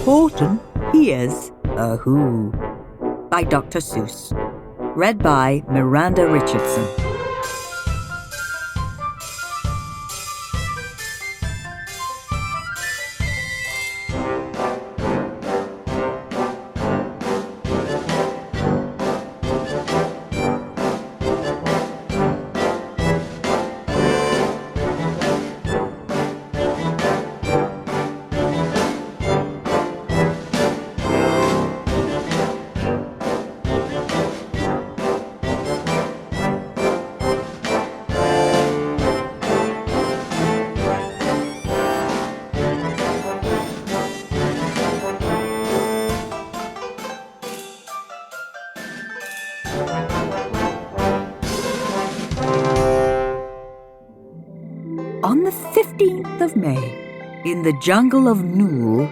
Horton Hears a Who by Dr. Seuss. Read by Miranda Richardson. On the 15th of May, in the jungle of Nool,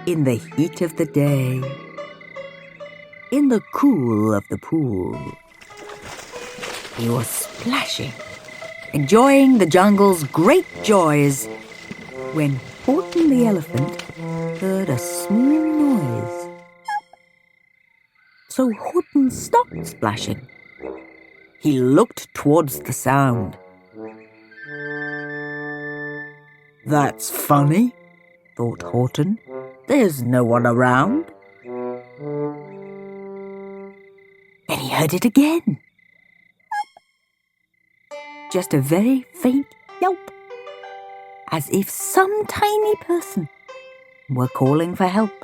in the heat of the day, in the cool of the pool, he was splashing, enjoying the jungle's great joys, when Horton the elephant heard a small noise. So Horton stopped splashing. He looked towards the sound. "That's funny," thought Horton. "There's no one around." Then he heard it again. Just a very faint yelp, as if some tiny person were calling for help.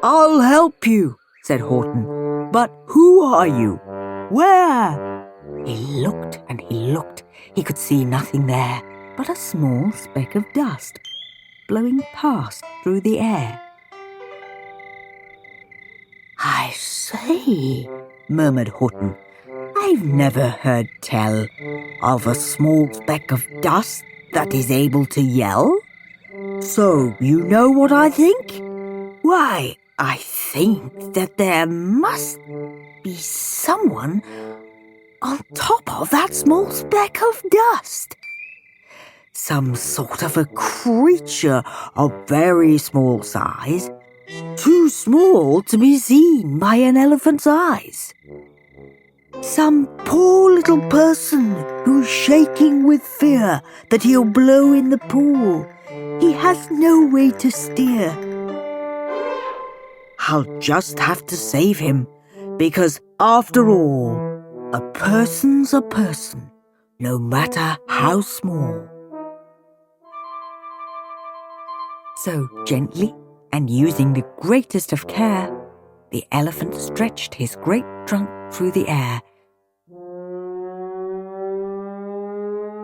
"I'll help you," said Horton. "But who are you? Where?" He looked and he looked. He could see nothing there but a small speck of dust blowing past through the air. "I say," murmured Horton, "I've never heard tell of a small speck of dust that is able to yell. So you know what I think? Why, I think that there must be someone on top of that small speck of dust. Some sort of a creature of very small size, too small to be seen by an elephant's eyes. Some poor little person who's shaking with fear that he'll blow in the pool. He has no way to steer. I'll just have to save him, because after all, a person's a person, no matter how small." So gently, and using the greatest of care, the elephant stretched his great trunk through the air.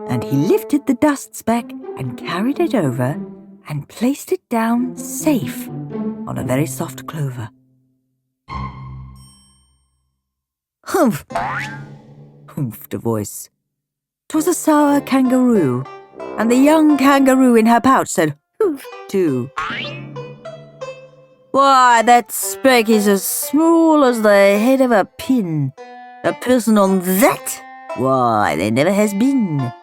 And he lifted the dust speck and carried it over and placed it down safe on a very soft clover. "Humph!" humphed a voice. 'Twas a sour kangaroo, and the young kangaroo in her pouch said "humph" too. "Why, that speck is as small as the head of a pin. A person on that? Why, there never has been."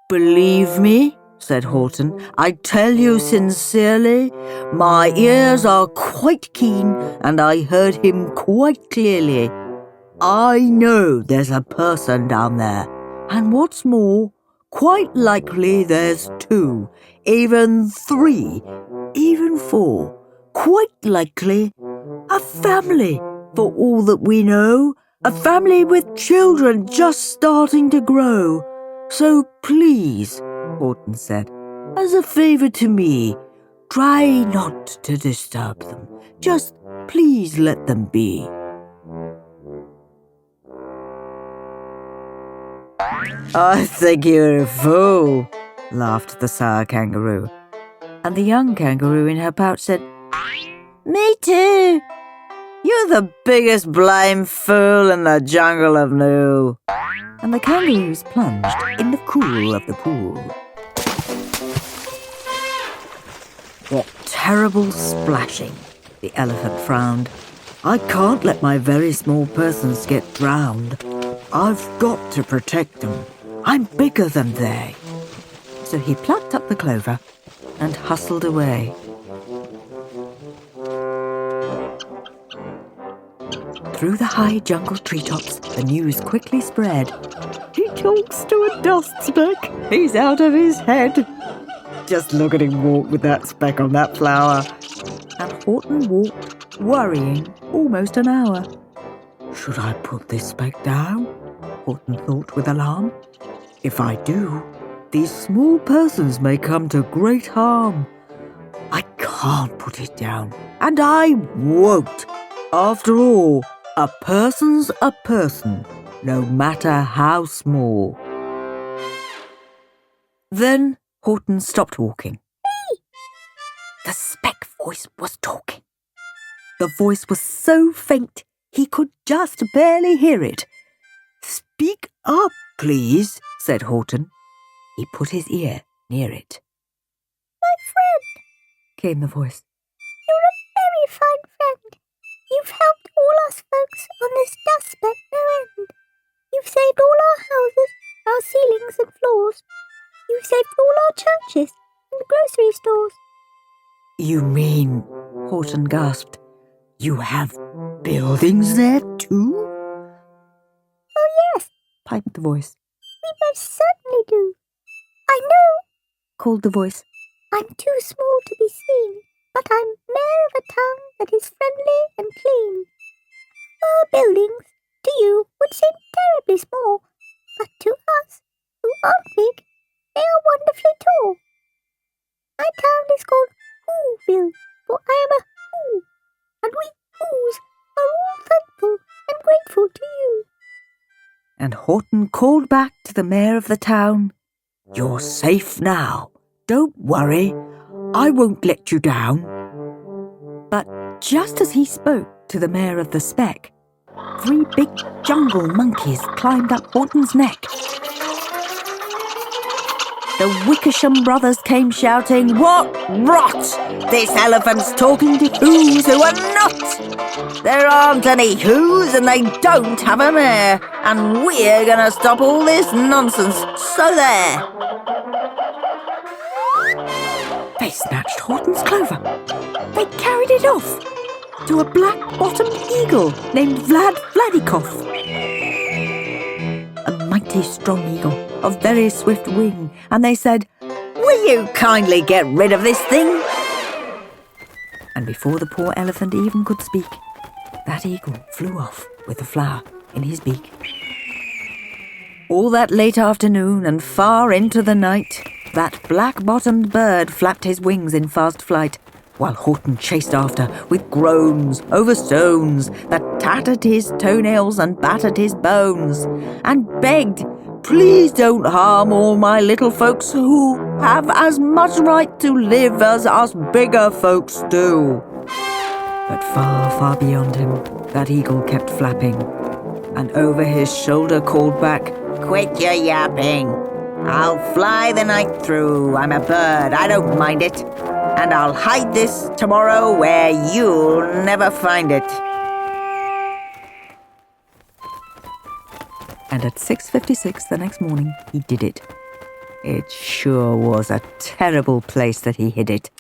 "Believe me," said Horton, "I tell you sincerely, my ears are quite keen, and I heard him quite clearly. I know there's a person down there, and what's more, quite likely there's two, even three, even four. Quite likely a family, for all that we know, a family with children just starting to grow. So please," Horton said, "as a favor to me, try not to disturb them. Just please let them be." "I think you're a fool," laughed the sour kangaroo. And the young kangaroo in her pouch said, "Me too. You're the biggest blame fool in the jungle of Nool." And the kangaroos plunged in the cool of the pool. "What terrible splashing!" the elephant frowned. "I can't let my very small persons get drowned. I've got to protect them. I'm bigger than they." So he plucked up the clover and hustled away. Through the high jungle treetops, the news quickly spread. He talks to a dust speck. He's out of his head. Just look at him walk with that speck on that flower. And Horton walked, worrying, almost an hour. Should I put this speck down? Horton thought with alarm. If I do, these small persons may come to great harm. I can't put it down, and I won't. After all, a person's a person, no matter how small. Then Horton stopped walking. Hey! The speck voice was talking. The voice was so faint he could just barely hear it. Speak up, please, said Horton. He put his ear near it. My friend, came the voice. You're a very fine friend. You've helped all us folks on this dust speck no end. You've saved all our houses, our ceilings and floors. You've saved all our churches and grocery stores. You mean, Horton gasped, you have buildings there too? Oh yes, piped the voice. We most certainly do. I know, called the voice. I'm too small to be seen, but I'm mayor of a town that is friendly and clean. Our buildings, to you, would seem terribly small, but to us, who aren't big, they are wonderfully tall. My town is called Whoville, for I am a Who, and we Whos are all thankful and grateful to you. And Horton called back to the mayor of the town, You're safe now. Don't worry. I won't let you down. But just as he spoke to the mayor of the speck, 3 big jungle monkeys climbed up Horton's neck. The Wickersham brothers came shouting, What rot! This elephant's talking to Whos who are not! There aren't any Whos and they don't have a mayor, and we're going to stop all this nonsense, so there! They snatched Horton's clover. They carried it off to a black-bottomed eagle named Vladikoff. A mighty strong eagle of very swift wing, and they said, Will you kindly get rid of this thing? And before the poor elephant even could speak, that eagle flew off with the flower in his beak. All that late afternoon and far into the night, that black-bottomed bird flapped his wings in fast flight, while Horton chased after with groans over stones that tattered his toenails and battered his bones, and begged, Please don't harm all my little folks who have as much right to live as us bigger folks do. But far, far beyond him, that eagle kept flapping, and over his shoulder called back, Quit your yapping. I'll fly the night through. I'm a bird, I don't mind it. And I'll hide this tomorrow where you'll never find it. And at 6:56 the next morning, he did it. It sure was a terrible place that he hid it.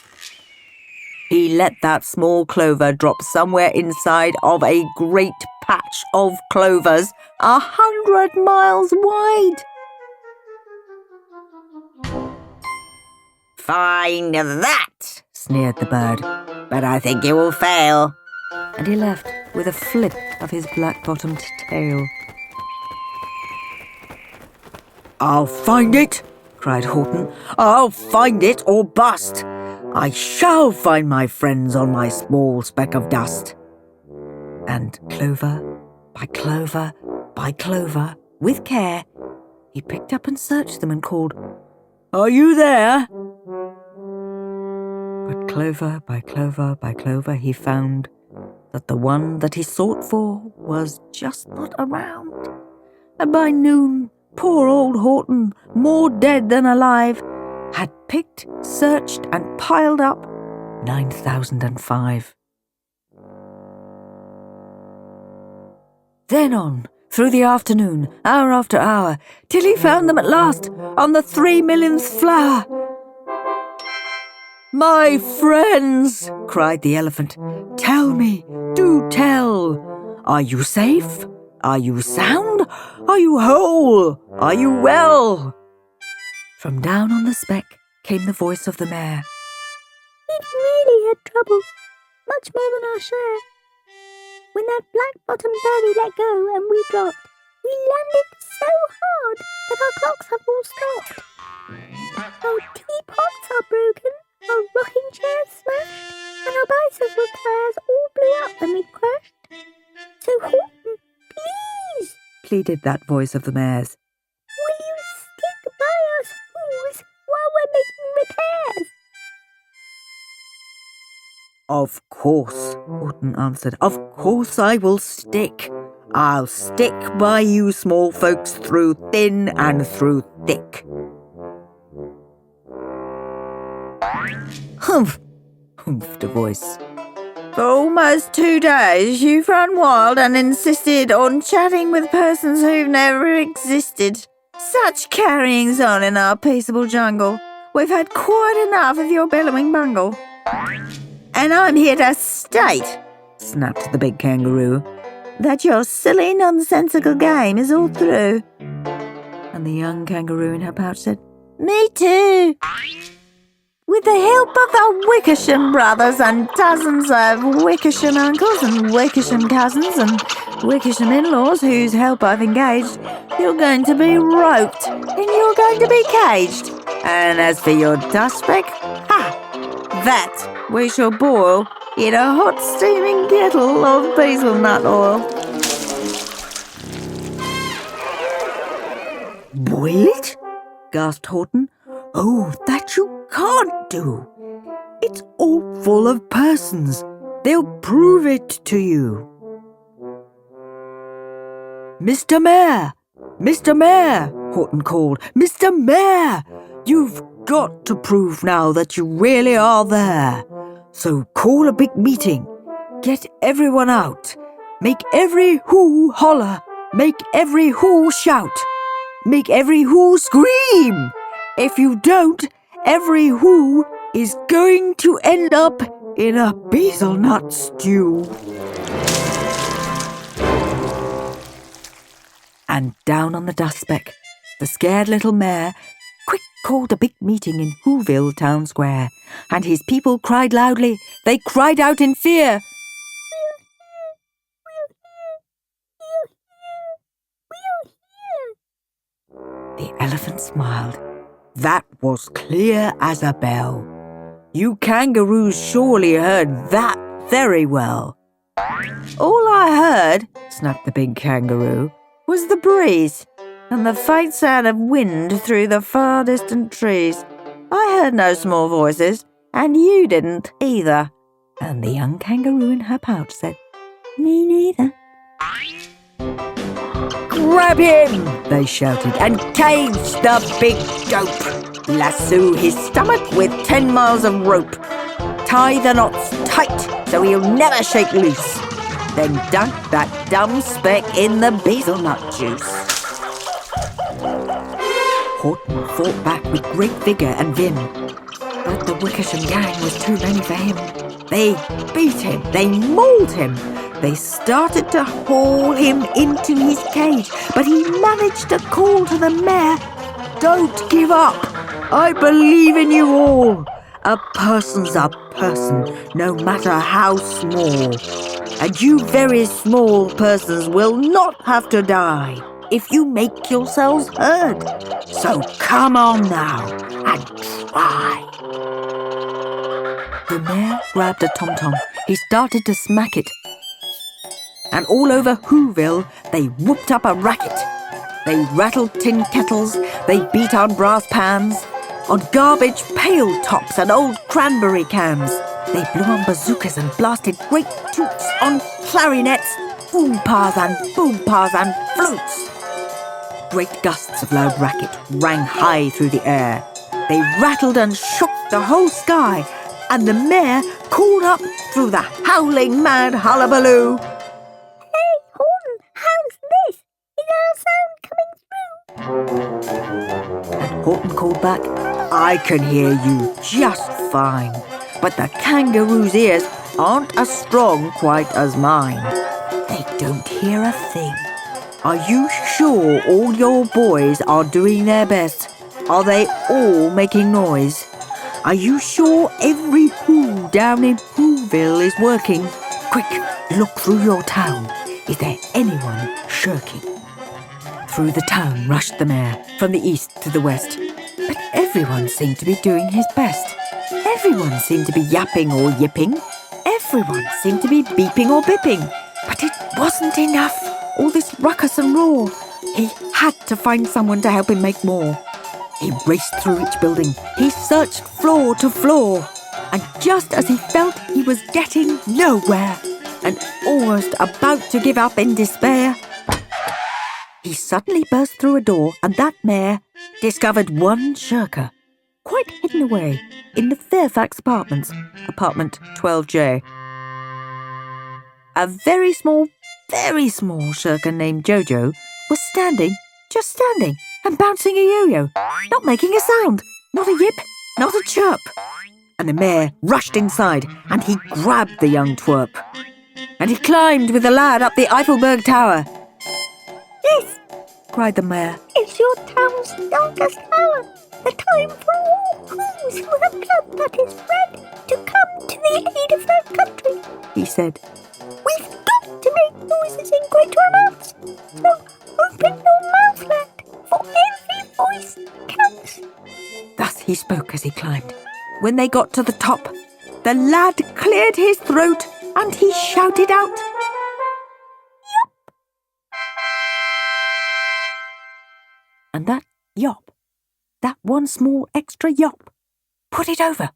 He let that small clover drop somewhere inside of a great patch of clovers 100 miles wide. Fine that, sneered the bird, but I think you will fail. And he left with a flip of his black-bottomed tail. I'll find it, cried Horton. I'll find it or bust. I shall find my friends on my small speck of dust. And clover by clover by clover, with care, he picked up and searched them and called, Are you there? But clover by clover by clover, he found that the one that he sought for was just not around. And by noon, poor old Horton, more dead than alive, had picked, searched, and piled up 9,005. Then on through the afternoon, hour after hour, till he found them at last on the 3 millionth flower. "My friends," cried the elephant, "tell me, do tell. Are you safe? Are you sound? Are you whole? Are you well?" From down on the speck came the voice of the mare. "We've really had trouble, much more than our share. When that black-bottomed berry let go and we dropped, we landed so hard that our clocks have all stopped. Our teapots are broken, our rocking chairs smashed, and our bicycle tires all blew up when we crashed. So Horton, please," pleaded that voice of the mare's. "will you stick by us who's while we're making repairs?" "Of course," Horton answered. "Of course I will stick. I'll stick by you small folks through thin and through thick." "Humph," humphed a voice. "For almost 2 days you've run wild and insisted on chatting with persons who've never existed. Such carryings on in our peaceable jungle. We've had quite enough of your bellowing bungle." "And I'm here to state," snapped the big kangaroo, "that your silly nonsensical game is all through." And the young kangaroo in her pouch said, "Me too." With the help of the Wickersham brothers and dozens of Wickersham uncles and Wickersham cousins and Wickersham in-laws whose help I've engaged, you're going to be roped and you're going to be caged. And as for your dust speck, that we shall boil in a hot steaming kettle of hazelnut oil." "Boil it?" gasped Horton. "Oh, that you can't do. It's all full of persons. They'll prove it to you." "Mr. Mayor! Mr. Mayor!" Horton called. "Mr. Mayor! You've got to prove now that you really are there. So call a big meeting. Get everyone out. Make every who holler. Make every who shout. Make every who scream. If you don't, every who is going to end up in a hazelnut stew." And down on the dust speck, the scared little mayor quick called a big meeting in Whoville Town Square, and his people cried loudly. They cried out in fear. The elephant smiled. That was clear as a bell. You kangaroos surely heard that very well. "All I heard," snapped the big kangaroo, "was the breeze and the faint sound of wind through the far distant trees. I heard no small voices, and you didn't either." And the young kangaroo in her pouch said, "Me neither." "Grab him!" they shouted, "and cage the big dope. Lasso his stomach with 10 miles of rope. Tie the knots tight so he'll never shake loose. Then dunk that dumb speck in the hazelnut juice." Horton fought back with great vigour and vim, but the Wickersham gang was too many for him. They beat him, they mauled him, they started to haul him into his cage, but he managed to call to the mayor, "Don't give up! I believe in you all! A person's a person, no matter how small. And you very small persons will not have to die if you make yourselves heard. So come on now and try." The mayor grabbed a tom-tom. He started to smack it. And all over Whoville, they whooped up a racket. They rattled tin kettles, they beat on brass pans, on garbage pail tops and old cranberry cans. They blew on bazookas and blasted great toots on clarinets, boom-pahs and flutes. Great gusts of loud racket rang high through the air. They rattled and shook the whole sky, and the mayor called up through the howling mad hullabaloo, "Hey, Horton, how's this? Horton called back. "I can hear you just fine, but the kangaroo's ears aren't as strong quite as mine. They don't hear a thing. Are you sure all your boys are doing their best? Are they all making noise? Are you sure every Who down in Whoville is working? Quick, look through your town. Is there anyone shirking?" Through the town rushed the mayor, from the east to the west. But everyone seemed to be doing his best. Everyone seemed to be yapping or yipping. Everyone seemed to be beeping or bipping. But it wasn't enough. All this ruckus and roar. He had to find someone to help him make more. He raced through each building. He searched floor to floor. And just as he felt he was getting nowhere and almost about to give up in despair, he suddenly burst through a door, and that mayor discovered one shirker, quite hidden away in the Fairfax apartments, apartment 12J. A very small shirker named Jojo was just standing, and bouncing a yo-yo, not making a sound, not a yip, not a chirp. And the mayor rushed inside, and he grabbed the young twerp. And he climbed with the lad up the Eiffelberg Tower. Yes, cried the mayor. It's your town's darkest hour. The time for all Who's who have blood that is red to come to the aid of their country, he said. We've got to make noises in greater amounts. So open your mouth, lad, for every voice counts. Thus he spoke as he climbed. When they got to the top, the lad cleared his throat and he shouted out, "Yop!" And that yop, that one small extra yop, put it over.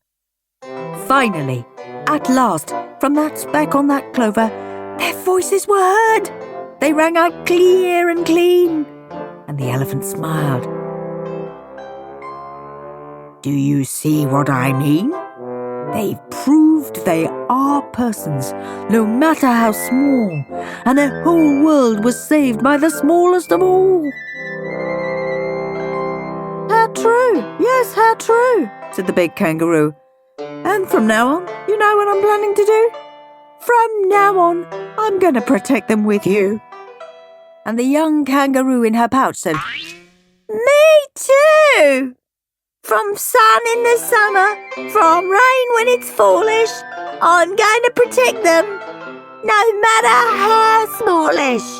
Finally, at last, from that speck on that clover, their voices were heard. They rang out clear and clean. And the elephant smiled. "Do you see what I mean? They've proved they are persons, no matter how small, and their whole world was saved by the smallest of all." "How true, yes, how true," said the big kangaroo. "And from now on, you know what I'm planning to do? From now on, I'm going to protect them with you." And the young kangaroo in her pouch said, "Me too! From sun in the summer, from rain when it's fallish, I'm going to protect them, no matter how smallish."